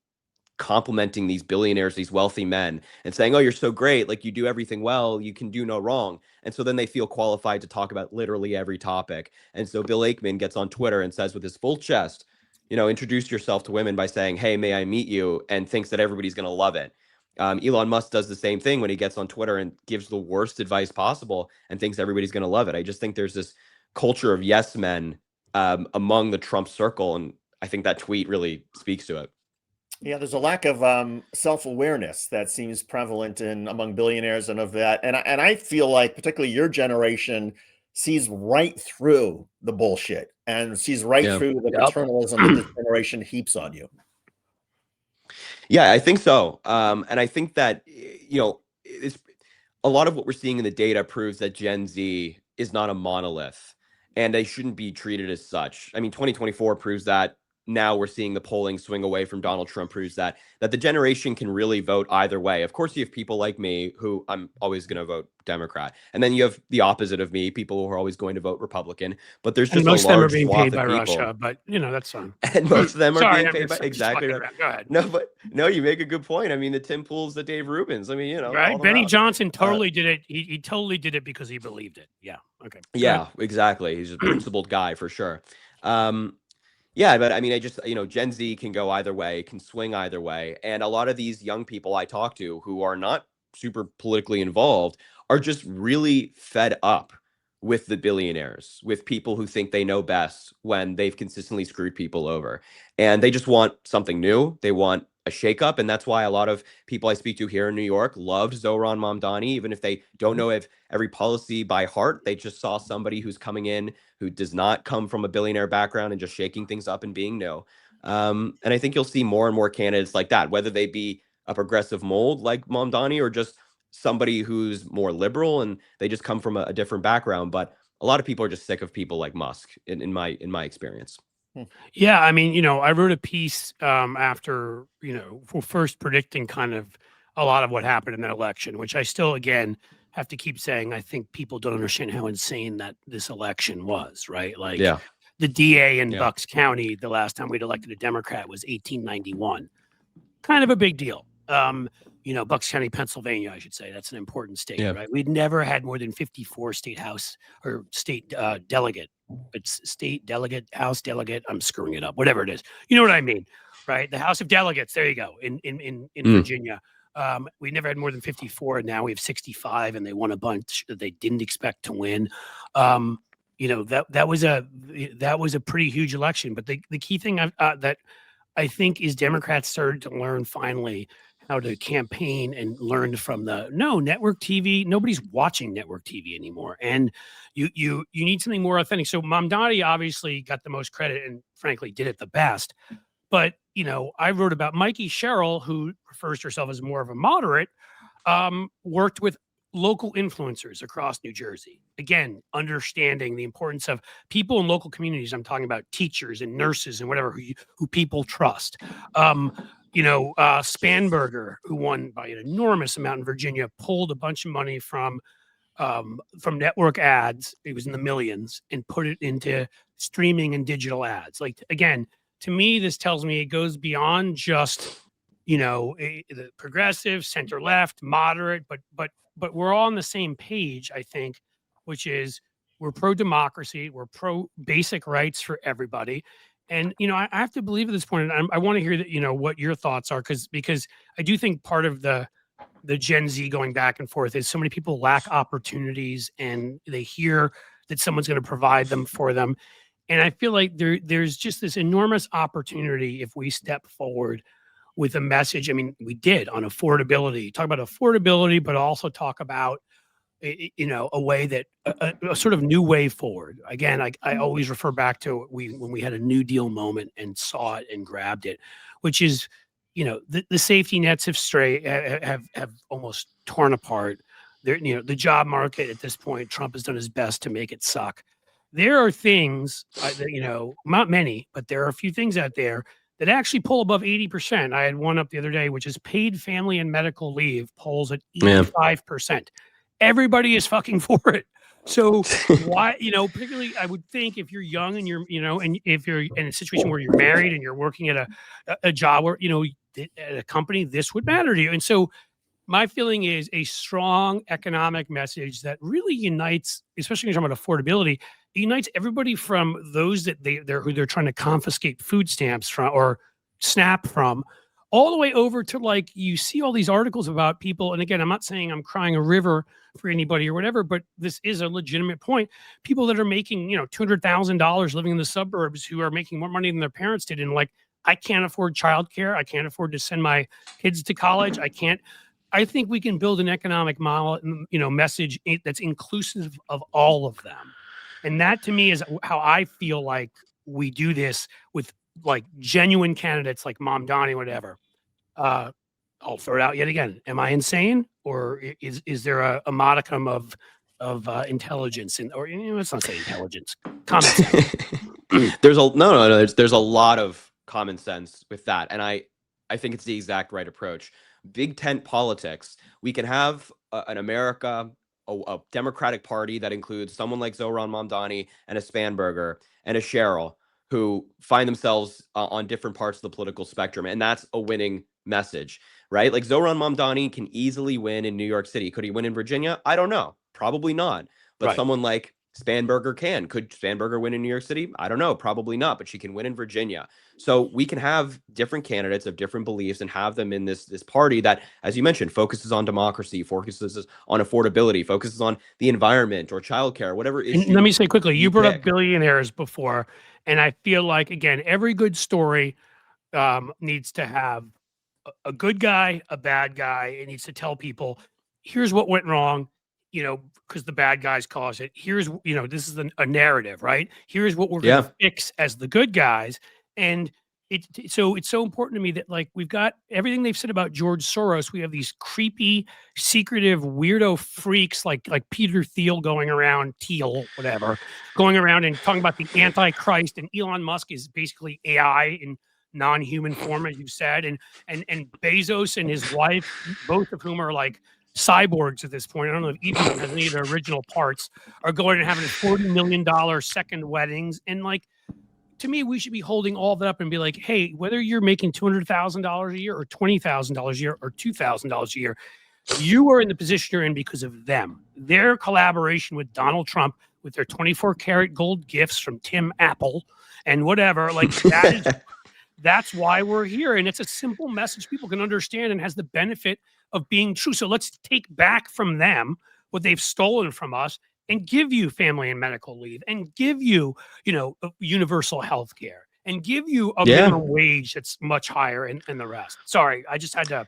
complimenting these billionaires, these wealthy men, and saying, oh, you're so great, like you do everything well, you can do no wrong. And so then they feel qualified to talk about literally every topic. And so Bill Ackman gets on Twitter and says with his full chest, introduce yourself to women by saying, hey, may I meet you, and thinks that everybody's going to love it. Elon Musk does the same thing when he gets on Twitter and gives the worst advice possible and thinks everybody's going to love it. I just think there's this culture of yes men among the Trump circle, and I think that tweet really speaks to it. Yeah, there's a lack of self-awareness that seems prevalent among billionaires and of that. And I feel like particularly your generation sees right through the bullshit and sees right Yeah. through the Yep. paternalism that this generation heaps on you. Yeah, I think so. And I think that, it's a lot of what we're seeing in the data proves that Gen Z is not a monolith and they shouldn't be treated as such. I mean, 2024 proves that. Now we're seeing the polling swing away from Donald Trump proves that the generation can really vote either way. Of course, you have people like me who I'm always going to vote Democrat. And then you have the opposite of me, people who are always going to vote Republican. But there's And just a most of them are large being swath paid of by people. Russia, but that's fine. And most of them are Sorry, being I'm paid by just exactly fucking right. around. Go ahead. No, but no, you make a good point. I mean, the Tim Pools, the Dave Rubins. I mean, Right? call them Benny out. Johnson totally did it. He totally did it because he believed it. Yeah. Okay. Go Yeah, ahead. exactly. He's a principled guy for sure. Yeah, but I mean, I just, Gen Z can go either way, can swing either way. And a lot of these young people I talk to who are not super politically involved are just really fed up with the billionaires, with people who think they know best when they've consistently screwed people over. And they just want something new. They want a shakeup. And that's why a lot of people I speak to here in New York loved Zohran Mamdani, even if they don't know every policy by heart. They just saw somebody who's coming in who does not come from a billionaire background and just shaking things up and being new. And I think you'll see more and more candidates like that, whether they be a progressive mold like Mamdani or just somebody who's more liberal and they just come from a different background. But a lot of people are just sick of people like Musk in my experience. Yeah, I mean, I wrote a piece after, for first predicting kind of a lot of what happened in that election, which I still, again, have to keep saying. I think people don't understand how insane that this election was, right? Like Yeah. the DA in Yeah. Bucks County, the last time we'd elected a Democrat was 1891. Kind of a big deal. Bucks County, Pennsylvania, I should say. That's an important state, Yeah. right? We'd never had more than 54 state house or state delegate. It's state delegate, house delegate. I'm screwing it up, whatever it is. You know what I mean, right? The House of Delegates. There you go. In Virginia, we never had more than 54, and now we have 65, and they won a bunch that they didn't expect to win. That was a pretty huge election. But the key thing that I think is Democrats started to learn finally how to campaign and learned from network TV. Nobody's watching network TV anymore. And you need something more authentic. So Mamdani obviously got the most credit and frankly did it the best. But, I wrote about Mikey Sherrill, who refers to herself as more of a moderate, worked with local influencers across New Jersey. Again, understanding the importance of people in local communities. I'm talking about teachers and nurses and whatever who people trust. Spanberger, who won by an enormous amount in Virginia, pulled a bunch of money from network ads. It was in the millions, and put it into streaming and digital ads. Like, again, to me, this tells me it goes beyond just the progressive, center left, moderate, but we're all on the same page, I think, which is we're pro democracy, we're pro basic rights for everybody. And I have to believe at this point, and I want to hear that what your thoughts are, because I do think part of the Gen Z going back and forth is so many people lack opportunities, and they hear that someone's going to provide them for them. And I feel like there's just this enormous opportunity if we step forward with a message. I mean, we did on affordability, talk about affordability, but also talk about a way that a sort of new way forward. Again, I always refer back to when we had a New Deal moment and saw it and grabbed it, which is the safety nets have almost torn apart. The job market at this point, Trump has done his best to make it suck. There are things not many, but there are a few things out there that actually pull above 80%. I had one up the other day, which is paid family and medical leave polls at 85%. Everybody is fucking for it. So why, particularly I would think if you're young and you're, and if you're in a situation where you're married and you're working at a job where, at a company, this would matter to you. And so my feeling is a strong economic message that really unites, especially when you're talking about affordability, it unites everybody from those that who they're trying to confiscate food stamps from or SNAP from, all the way over to, like, you see all these articles about people. And again, I'm not saying I'm crying a river for anybody or whatever, but this is a legitimate point. People that are making, $200,000 living in the suburbs who are making more money than their parents did. And like, I can't afford childcare. I can't afford to send my kids to college. I think we can build an economic model, message that's inclusive of all of them. And that to me is how I feel like we do this with like genuine candidates like Mom Donnie, whatever. I'll throw it out yet again. Am I insane, or is there a modicum of intelligence or let's not say intelligence, common sense? There's there's a lot of common sense with that, and I think it's the exact right approach. Big tent politics. We can have an America, a Democratic Party that includes someone like Zohran Mamdani and a Spanberger and a Cheryl, who find themselves on different parts of the political spectrum, and that's a winning message, right? Like Zohran Mamdani can easily win in New York City. Could he win in Virginia? I don't know. Probably not. But Right. someone like Spanberger can. Could Spanberger win in New York City? I don't know. Probably not, but she can win in Virginia. So we can have different candidates of different beliefs and have them in this party that, as you mentioned, focuses on democracy, focuses on affordability, focuses on the environment or childcare, whatever issue. And let me say quickly, you brought up Billionaires before, and I feel like, again, every good story needs to have a good guy, a bad guy. It needs to tell people, here's what went wrong, because the bad guys caused it. Here's, this is a narrative, right? Here's what we're going to fix as the good guys. And so it's so important to me that, like, we've got everything they've said about George Soros. We have these creepy, secretive, weirdo freaks like Peter Thiel going around, going around and talking about the Antichrist. And Elon Musk is basically AI in non-human form, as you said, and Bezos and his wife, both of whom are like cyborgs at this point. I don't know if either of them has any of their original parts, are going and having $40 million second weddings. And like, to me, we should be holding all that up and be like, hey, whether you're making $200,000 a year or $20,000 a year or $2,000 a year, you are in the position you're in because of them. Their collaboration with Donald Trump, with their 24-karat gold gifts from Tim Apple and whatever, like that's why we're here. And it's a simple message people can understand and has the benefit of being true. So let's take back from them what they've stolen from us and give you family and medical leave and give you, universal health care and give you a minimum wage that's much higher and the rest. Sorry, I just had to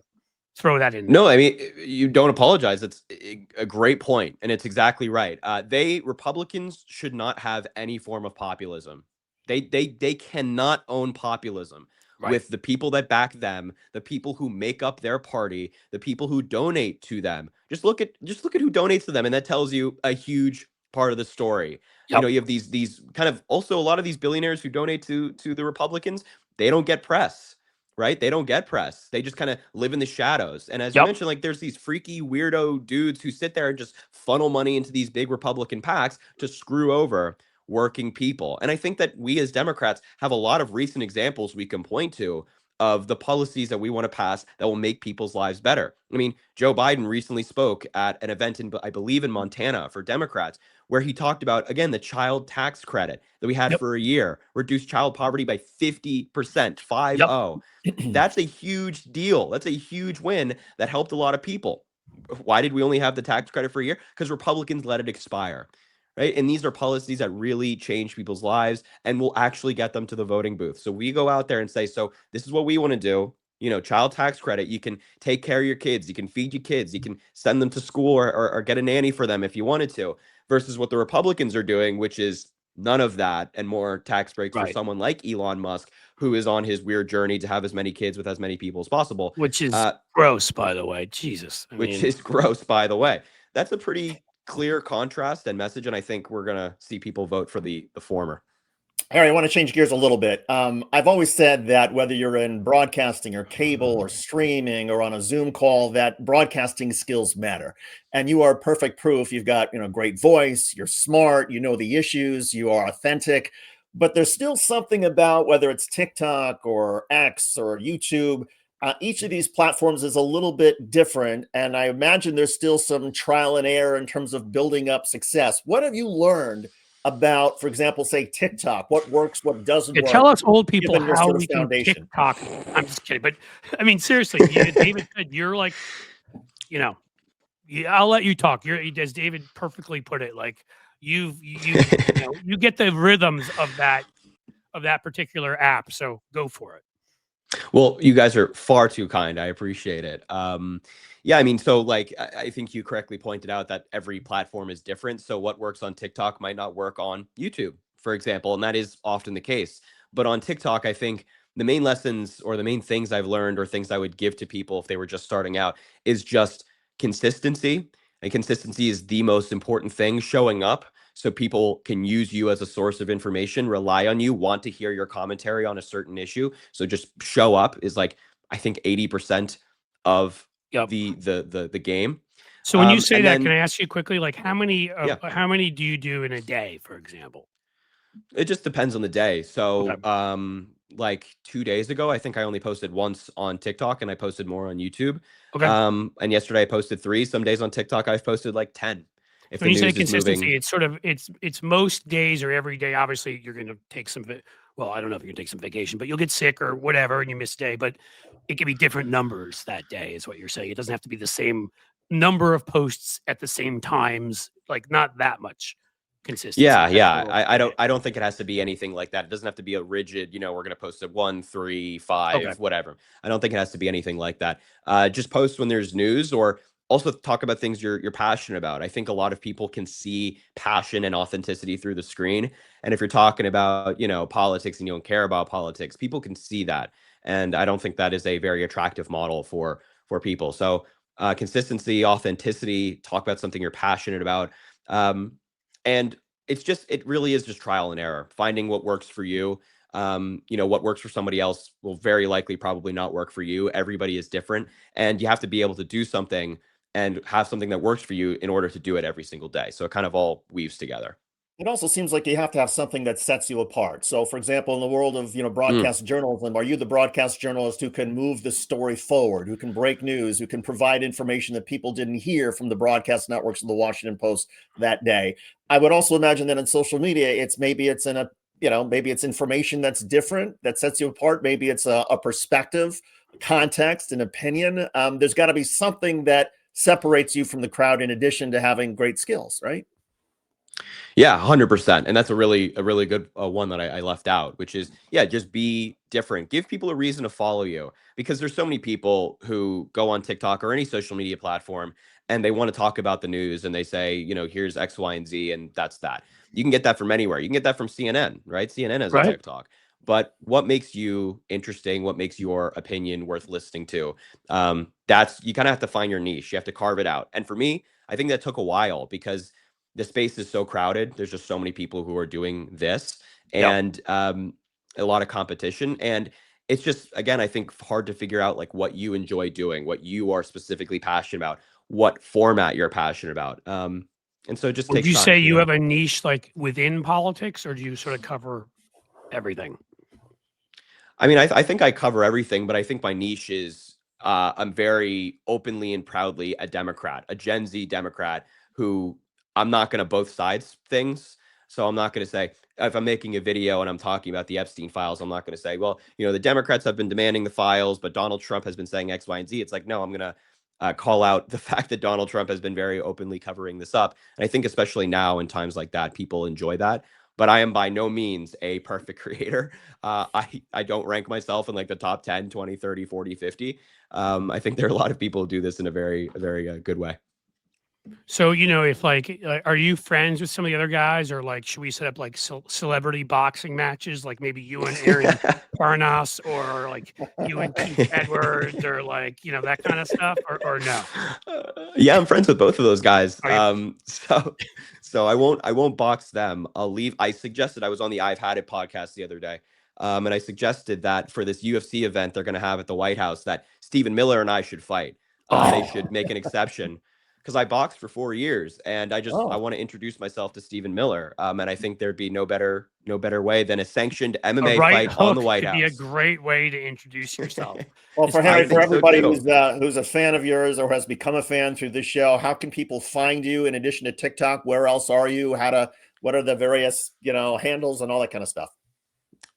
throw that in there. No, I mean, you don't apologize. It's a great point, and it's exactly right. Republicans should not have any form of populism. They cannot own populism. Right. With the people that back them, the people who make up their party, the people who donate to them. Just look at who donates to them, and that tells you a huge part of the story. Yep. You have these kind of, also a lot of these billionaires who donate to the Republicans. They don't get press, right? They don't get press. They just kind of live in the shadows. And as you mentioned, like, there's these freaky weirdo dudes who sit there and just funnel money into these big Republican PACs to screw over working people. And I think that we as Democrats have a lot of recent examples we can point to of the policies that we want to pass that will make people's lives better. I mean, Joe Biden recently spoke at an event I believe in Montana for Democrats, where he talked about, again, the child tax credit that we had for a year, reduced child poverty by 50%, 50. That's a huge deal. That's a huge win that helped a lot of people. Why did we only have the tax credit for a year? Because Republicans let it expire. Right. And these are policies that really change people's lives and will actually get them to the voting booth. So we go out there and say, so this is what we want to do. Child tax credit. You can take care of your kids. You can feed your kids. You can send them to school or get a nanny for them if you wanted to, versus what the Republicans are doing, which is none of that and more tax breaks for someone like Elon Musk, who is on his weird journey to have as many kids with as many people as possible. Which is gross, by the way. Jesus. Is gross, by the way. That's a pretty clear contrast and message, and I think we're gonna see people vote for the former. Harry, I want to change gears a little bit. I've always said that whether you're in broadcasting or cable or streaming or on a Zoom call, that broadcasting skills matter. And you are perfect proof. You've got, great voice, you're smart, you know the issues, you are authentic, but there's still something about whether it's TikTok or X or YouTube. Each of these platforms is a little bit different, and I imagine there's still some trial and error in terms of building up success. What have you learned about, for example, say TikTok? What works, what doesn't work? Tell us old people how we can TikTok. I'm just kidding, but I mean, seriously, David said you're like, I'll let you talk. As David perfectly put it, like you get the rhythms of that particular app. So go for it. Well, you guys are far too kind. I appreciate it. Yeah, I mean, so like I think you correctly pointed out that every platform is different. So what works on TikTok might not work on YouTube, for example, and that is often the case. But on TikTok, I think the main lessons or the main things I've learned or things I would give to people if they were just starting out is just consistency. And consistency is the most important thing, showing up so people can use you as a source of information, rely on you, want to hear your commentary on a certain issue. So just show up is like, I think 80% of Yep. the game. So when you say And that, can then I ask you quickly, like yeah, how many do you do in a day, for example? it just depends on the day. Okay. So like 2 days ago, I think I only posted once on TikTok and I posted more on YouTube. Okay. And yesterday I posted 3. Some days on TikTok I've posted like 10 if When the you say news is moving. consistency, it's sort of it's most days or every day. Obviously, you're going to take well, I don't know if you're going to take some vacation, but you'll get sick or whatever, and you miss a day. But it can be different numbers that day, is what you're saying. It doesn't have to be the same number of posts at the same times. Like not that much consistency. Yeah, That's yeah. sort of what I you're don't saying. I don't think it has to be anything like that. It doesn't have to be a rigid, we're gonna post at 1, 3, Okay. 5, whatever. I don't think it has to be anything like that. Just post when there's news or also talk about things you're passionate about. I think a lot of people can see passion and authenticity through the screen. And if you're talking about, politics and you don't care about politics, people can see that. And I don't think that is a very attractive model for people. So consistency, authenticity, talk about something you're passionate about. And it really is just trial and error, finding what works for you. What works for somebody else will very likely probably not work for you. Everybody is different, and you have to be able to do something and have something that works for you in order to do it every single day. So it kind of all weaves together. It also seems like you have to have something that sets you apart. So, for example, in the world of Mm. broadcast journalism, are you the broadcast journalist who can move the story forward, who can break news, who can provide information that people didn't hear from the broadcast networks of the Washington Post that day? I would also imagine that in social media, maybe it's information that's different that sets you apart. Maybe it's a perspective, context, an opinion. There's got to be something that separates you from the crowd in addition to having great skills, right? Yeah, 100%. And that's a really good one that I left out, which is, yeah, just be different. Give people a reason to follow you because there's so many people who go on TikTok or any social media platform and they want to talk about the news and they say, here's X, Y, and Z, and that's that. You can get that from anywhere. You can get that from CNN, right? CNN has a Right. TikTok. But what makes you interesting? What makes your opinion worth listening to? That's you kind of have to find your niche. You have to carve it out. And for me, I think that took a while because the space is so crowded. There's just so many people who are doing this Yep. and a lot of competition. And it's just, again, I think hard to figure out like what you enjoy doing, what you are specifically passionate about, what format you're passionate about. And so it just Would takes you say time, you have a niche like within politics, or do you sort of cover everything? I mean, I think I cover everything, but I think my niche is I'm very openly and proudly a Democrat, a Gen Z Democrat who I'm not going to both sides things. So I'm not going to say if I'm making a video and I'm talking about the Epstein files, I'm not going to say, well, the Democrats have been demanding the files, but Donald Trump has been saying X, Y, and Z. It's like, no, I'm going to call out the fact that Donald Trump has been very openly covering this up. And I think especially now in times like that, people enjoy that. But I am by no means a perfect creator. I don't rank myself in like the top 10, 20, 30, 40, 50. I think there are a lot of people who do this in a very good way. So, if are you friends with some of the other guys, or like, should we set up like celebrity boxing matches, like maybe you and Aaron Parnas, or like you and Keith Edwards, or like, that kind of stuff, or no? Yeah, I'm friends with both of those guys. Are you? So I won't box them. I'll leave. I suggested I was on the I've Had It podcast the other day. And I suggested that for this UFC event they're going to have at the White House, that Stephen Miller and I should fight. They Oh, should make an exception because I boxed for 4 years and I Oh, want to introduce myself to Stephen Miller. And I think there'd be no better way than a sanctioned a MMA right fight on the hook White could be a House. great way to introduce yourself. well, Is for I Henry, for think so everybody too. who's a fan of yours or has become a fan through this show, how can people find you in addition to TikTok? Where else are you? What are the various handles and all that kind of stuff?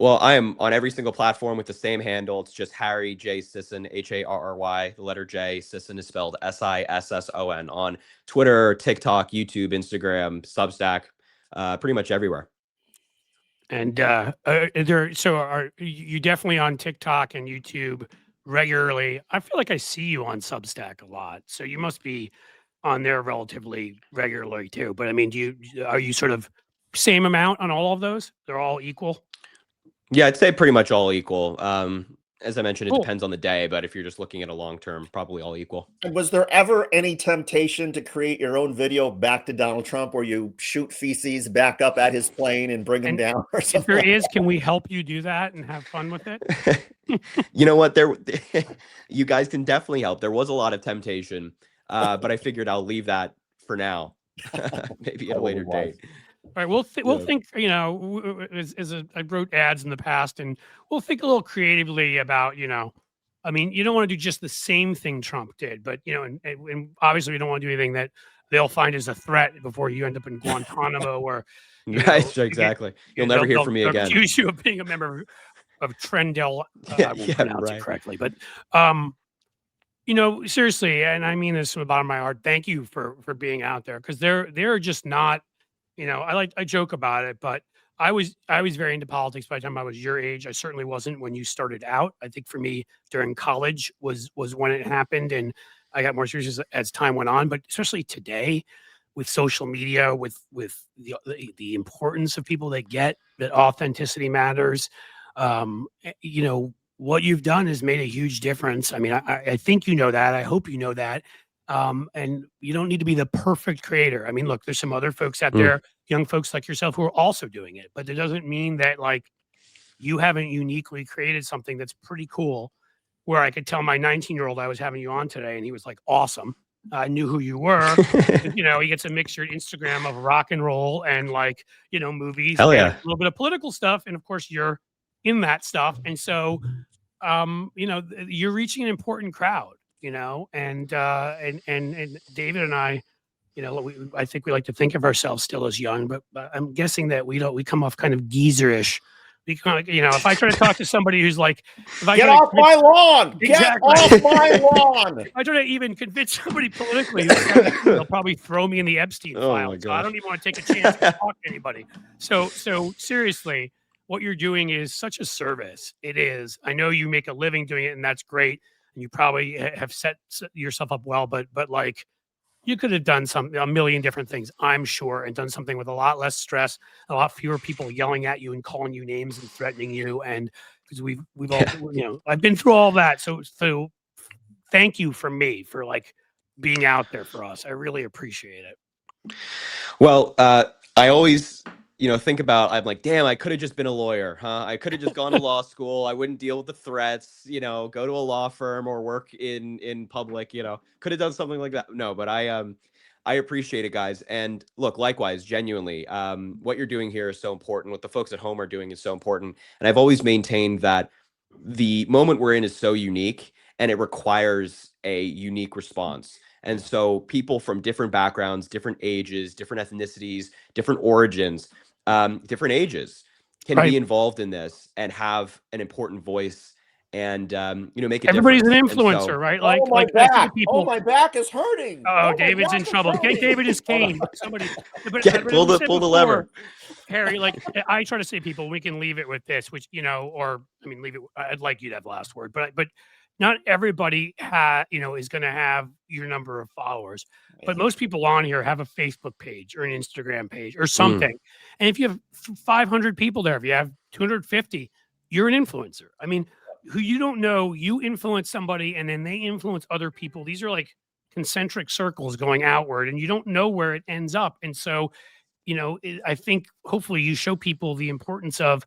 Well, I am on every single platform with the same handle. It's just Harry J Sisson, Harry, the letter J. Sisson is spelled Sisson on Twitter, TikTok, YouTube, Instagram, Substack, pretty much everywhere. And so are you definitely on TikTok and YouTube regularly? I feel like I see you on Substack a lot, so you must be on there relatively regularly too. But I mean, are you sort of same amount on all of those? They're all equal? Yeah, I'd say pretty much all equal. As I mentioned, it Cool. depends on the day, but if you're just looking at a long term, probably all equal. And was there ever any temptation to create your own video back to Donald Trump where you shoot feces back up at his plane and bring him And down or if something? there is, can we help you do that and have fun with it? You know what? You guys can definitely help. There was a lot of temptation, but I figured I'll leave that for now, maybe at a later date. All right, we'll think. You know, I wrote ads in the past, and we'll think a little creatively about. You know, I mean, you don't want to do just the same thing Trump did, but you know, and obviously we don't want to do anything that they'll find as a threat before you end up in Guantanamo or. Right, exactly. You'll never hear from me again. Accuse you of being a member of Trendel. I won't pronounce it correctly, but you know, seriously, and I mean this from the bottom of my heart. Thank you for being out there, because they're just not. You know, I joke about it, but I was very into politics by the time I was your age. I certainly wasn't when you started out. I think for me during college was when it happened, and I got more serious as time went on. But especially today, with social media, with the importance of people that get that authenticity matters. You know, what you've done has made a huge difference. I mean, I think you know that. I hope you know that. And you don't need to be the perfect creator. I mean, look, there's some other folks out there, young folks like yourself, who are also doing it, but it doesn't mean that like you haven't uniquely created something that's pretty cool. Where I could tell my 19-year-old I was having you on today, and he was like, "Awesome." I knew who you were. You know, he gets a mixtured Instagram of rock and roll and like, you know, movies. Hell yeah. And a little bit of political stuff, and of course, you're in that stuff, and so, you know, you're reaching an important crowd. You know, and David and I, you know, I think we like to think of ourselves still as young, but I'm guessing that we don't. We come off kind of geezerish. We kind of, you know, if I try to talk to somebody who's like, if I get off my lawn, exactly. Get off my lawn. I try to even convince somebody politically, they'll probably throw me in the Epstein file. So I don't even want to take a chance to talk to anybody. So seriously, what you're doing is such a service. It is. I know you make a living doing it, and that's great. And you probably have set yourself up well, but like you could have done a million different things, I'm sure, and done something with a lot less stress, a lot fewer people yelling at you and calling you names and threatening you. And because we've all, you know, I've been through all that. So thank you from me for like being out there for us. I really appreciate it. Well, I always, you know, think about, I'm like, damn, I could have just been a lawyer, huh? I could have just gone to law school. I wouldn't deal with the threats, you know, go to a law firm or work in public, you know, could have done something like that. No, but I appreciate it, guys. And look, likewise, genuinely, what you're doing here is so important. What the folks at home are doing is so important. And I've always maintained that the moment we're in is so unique and it requires a unique response. And so people from different backgrounds, different ages, different ethnicities, different origins, different ages can be involved in this and have an important voice and, you know, make a Everybody's difference. an influencer, right? Like, oh, my back. People, oh, my back is hurting. Oh, David's in trouble. Get David his cane. Somebody pull the lever. Harry, like I try to say, people, we can leave it with this, which, you know, or I mean, leave it. I'd like you to have the last word, but not everybody you know, is going to have your number of followers, but most people on here have a Facebook page or an Instagram page or something. And if you have 500 people there, if you have 250, you're an influencer. I mean, who you don't know, you influence somebody and then they influence other people. These are like concentric circles going outward and you don't know where it ends up. And so, you know, I think hopefully you show people the importance of,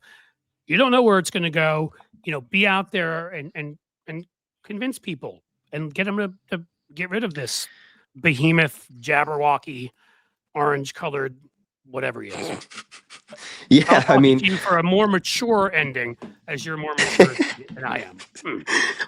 you don't know where it's going to go, you know, be out there and convince people and get them to get rid of this behemoth, Jabberwocky, orange colored, whatever he is. Yeah, I mean, you for a more mature ending, as you're more mature than I am.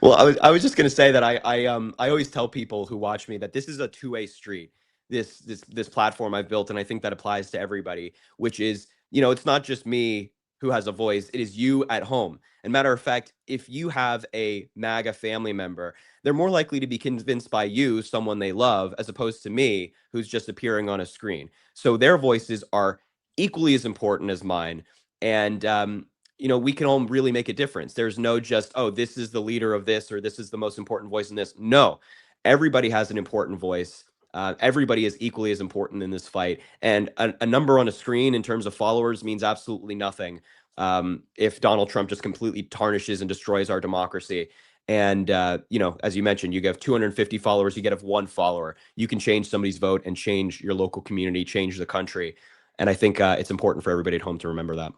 Well, I was just going to say that I always tell people who watch me that this is a two-way street. This platform I've built, and I think that applies to everybody, which is, you know, it's not just me who has a voice, it is you at home. And matter of fact, if you have a MAGA family member, they're more likely to be convinced by you, someone they love, as opposed to me, who's just appearing on a screen. So their voices are equally as important as mine. And you know, we can all really make a difference. There's no just, oh, this is the leader of this, or this is the most important voice in this. No, everybody has an important voice. Everybody is equally as important in this fight. And a number on a screen in terms of followers means absolutely nothing if Donald Trump just completely tarnishes and destroys our democracy. And, you know, as you mentioned, you have 250 followers, you get one follower. You can change somebody's vote and change your local community, change the country. And I think it's important for everybody at home to remember that.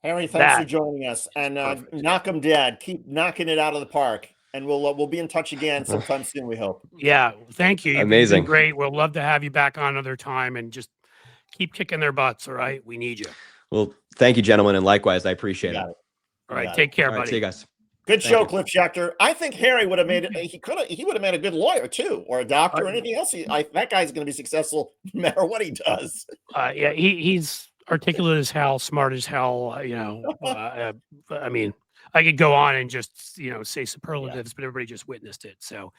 Harry, thanks for joining us. And knock 'em dead. Keep knocking it out of the park. And we'll be in touch again sometime soon, we hope. Yeah, thank you. Amazing. You've been great. We'll love to have you back on another time, and just keep kicking their butts, all right? We need you. Well, thank you, gentlemen, and likewise, I appreciate it. All right, take care, buddy. All right, see you guys. Good show, Cliff Shuster. I think Harry would have made it. He would have made a good lawyer too, or a doctor, or anything else. That guy's going to be successful no matter what he does. Yeah, he's articulate as hell, smart as hell. You know, I mean, I could go on and just, you know, say superlatives, but everybody just witnessed it. So,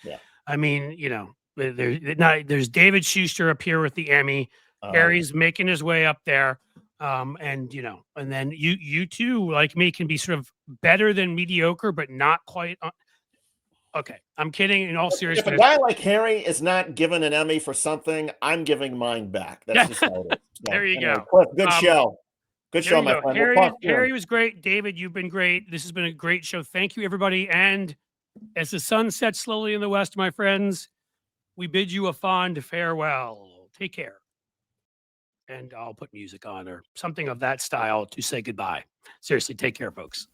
I mean, you know, there's David Shuster up here with the Emmy. Harry's making his way up there. And you know, and then you too, like me, can be sort of better than mediocre, but not quite. Okay, I'm kidding. In all seriousness, if a guy like Harry is not given an Emmy for something, I'm giving mine back. That's just how it is. So, there you go. Cliff, good show. Good show, my friend. Harry was great. David, you've been great. This has been a great show. Thank you, everybody. And as the sun sets slowly in the west, my friends, we bid you a fond farewell. Take care. And I'll put music on or something of that style to say goodbye. Seriously, take care, folks.